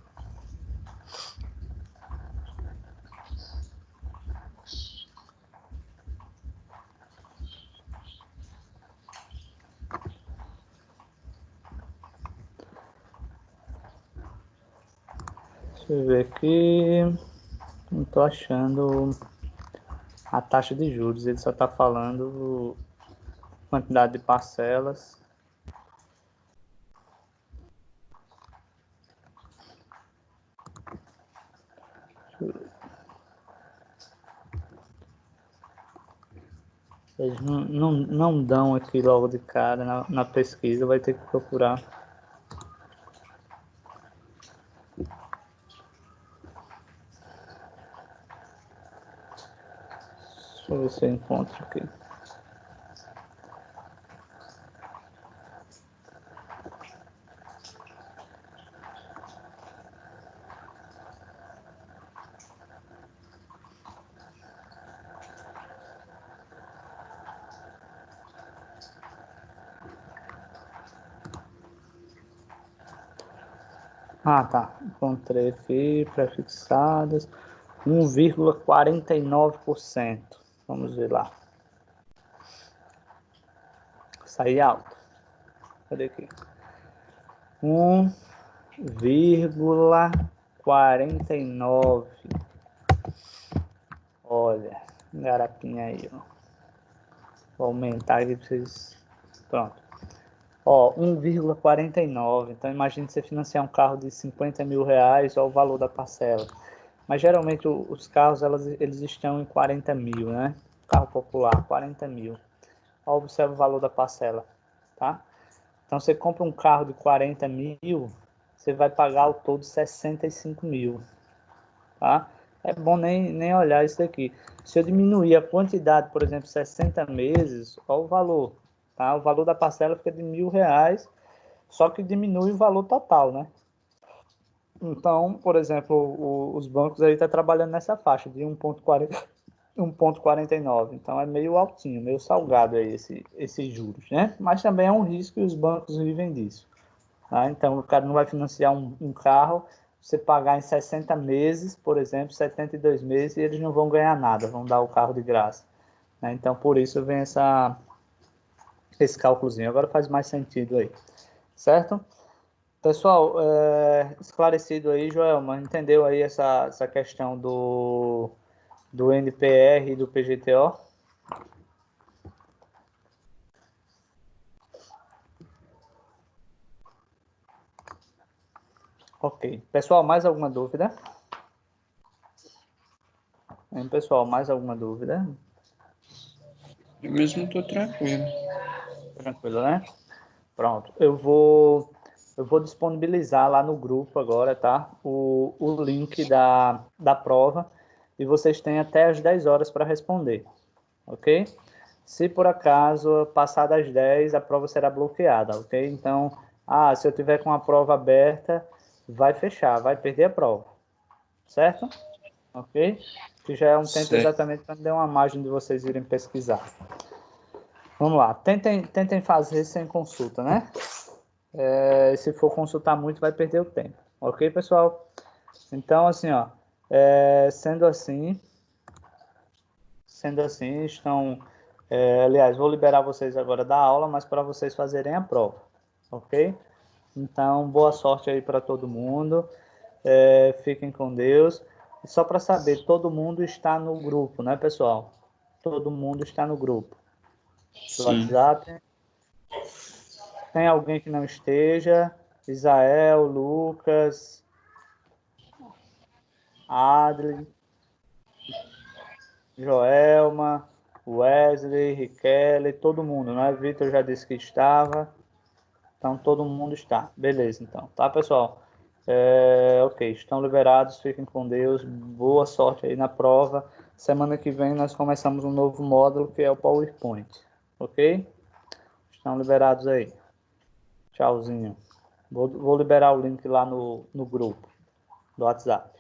Deixa eu ver aqui. Não estou achando a taxa de juros. Ele só está falando quantidade de parcelas. Eles não dão aqui logo de cara na pesquisa, vai ter que procurar. Deixa eu ver se eu encontro aqui. Ah, tá. Encontrei aqui, prefixadas. 1,49%. Vamos ver lá. Saí alto. Cadê aqui? 1,49. Olha, garapinha aí, ó. Vou aumentar aqui para vocês. Pronto. Ó, 1,49. Então, imagine você financiar um carro de 50 mil reais, ó, o valor da parcela. Mas, geralmente, os carros, eles estão em 40 mil, né? Carro popular, 40 mil. Ó, observa o valor da parcela, tá? Então, você compra um carro de 40 mil, você vai pagar ao todo 65 mil, tá? É bom nem olhar isso daqui. Se eu diminuir a quantidade, por exemplo, 60 meses, olha o valor, tá? O valor da parcela fica de R$ 1.000, só que diminui o valor total, né? Então, por exemplo, os bancos aí estão trabalhando nessa faixa de 1,49. Então, é meio altinho, meio salgado aí esses juros, né? Mas também é um risco e os bancos vivem disso. Tá? Então, o cara não vai financiar um carro, você pagar em 60 meses, por exemplo, 72 meses, e eles não vão ganhar nada, vão dar o carro de graça. Né? Então, por isso vem esse cálculozinho. Agora faz mais sentido aí, certo? Pessoal, esclarecido aí, Joel, mas entendeu aí essa questão do NPR e do PGTO? Ok. Pessoal, mais alguma dúvida? Pessoal, mais alguma dúvida? Eu mesmo estou tranquilo. Tranquilo, né? Pronto. Eu vou disponibilizar lá no grupo agora, tá? O link da prova e vocês têm até as 10 horas para responder, ok? Se por acaso passar das 10, a prova será bloqueada, ok? Então, se eu tiver com a prova aberta, vai fechar, vai perder a prova, certo? Ok? Que já é um tempo Certo. exatamente para me dar uma margem de vocês irem pesquisar. Vamos lá, tentem fazer sem consulta, né? Se for consultar muito, vai perder o tempo, ok, pessoal? Então, assim, ó, sendo assim, estão... aliás, vou liberar vocês agora da aula, mas para vocês fazerem a prova, ok? Então, boa sorte aí para todo mundo. Fiquem com Deus. E só para saber, todo mundo está no grupo, né, pessoal? Todo mundo está no grupo do Sim. WhatsApp. Tem alguém que não esteja? Isael, Lucas, Adli, Joelma, Wesley, Riquelme, todo mundo, né? Vitor já disse que estava. Então, todo mundo está. Beleza, então. Tá, pessoal? Ok, estão liberados. Fiquem com Deus. Boa sorte aí na prova. Semana que vem nós começamos um novo módulo, que é o PowerPoint. Ok? Estão liberados aí. Tchauzinho. Vou liberar o link lá no grupo do WhatsApp.